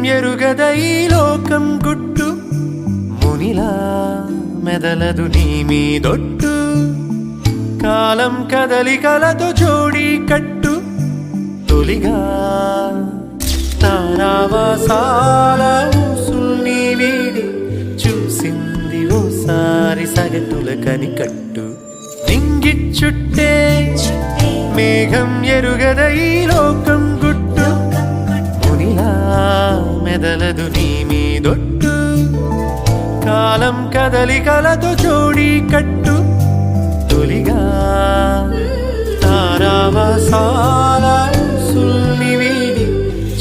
ఎరుగద ఈ లోకం గుట్టు మునిలా మెదలదు నీ మీదొట్టు కాలం కదలికలతో జోడి కట్టు తొలిగా తారావాసాల ఊసుల్ని వీడి చూసింది ఓసారి సగటుల కనికట్టు నింగిచ్చుట్టే మేఘం ఎరుగద ఈ లోకం గుట్టు మునిలా మెదలదు నీ మీదొట్టు కాలం కదలికలతో జోడి కట్టు తొలిగా తారావాసాల ఊసుల్ని వీడి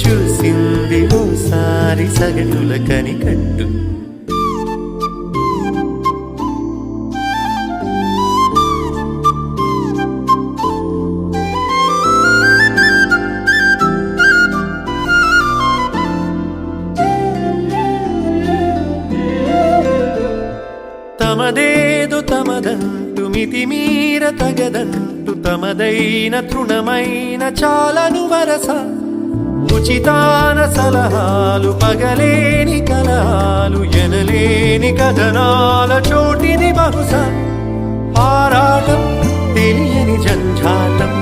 చూసింది ఓసారి సగటుల కనికట్టు తమదేదో తమదంటు మితిమీర తగదంటు తమదైన తృణమైన చాలను వరస ఉచితాన సలహాలు పగలేని కలహాలు ఎనలేని కథనాల చోటిని బహుశా ఆరాటం తెలియని జంఝాటం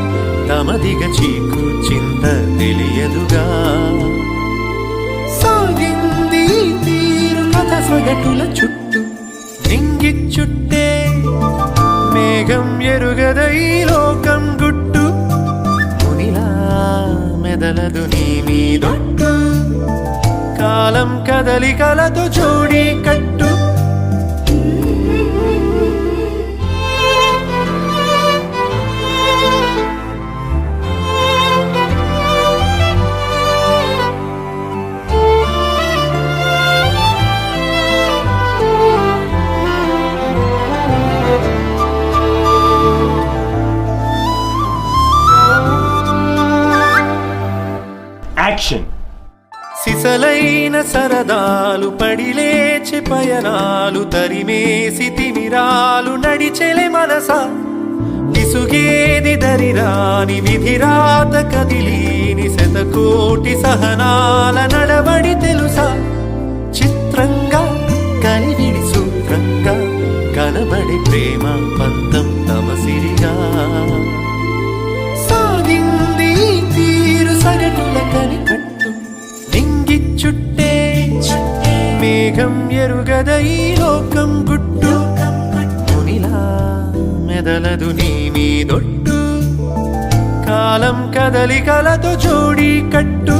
తమదిగ చీకు చింత తెలియదుగా సాగింది తీరు కథ సగటుల చుట్టూ నింగిచ్చుట్టే మేఘం ఎరుగద ఈ లోకం గుట్టు మునిలా మెదలదు నీ మీదొట్టు కాలం కదలికలతో జోడి కట్టు యాక్షన్ సిసలైన సరదాలు పడిలేచె పయనాలు తరిమేసి తిమిరాలు నడిచెలె మనస విసుగేది దరిరాని విధిరాత కదిలీని శతకోటి సహనాల నడవడి తెలుసా చిత్రంగా కలివిడి సూత్రంగా కనబడి ప్రేమ పంతం తమసిరిగా సాగింది తీరు సగటుల కనికట్టు నింగిచ్చుట్టే మేఘం ఎరుగద ఈ లోకం గుట్టు మునిలా మెదలదు నీ మీదొట్టు కాలం కదలికలతో జోడి కట్టు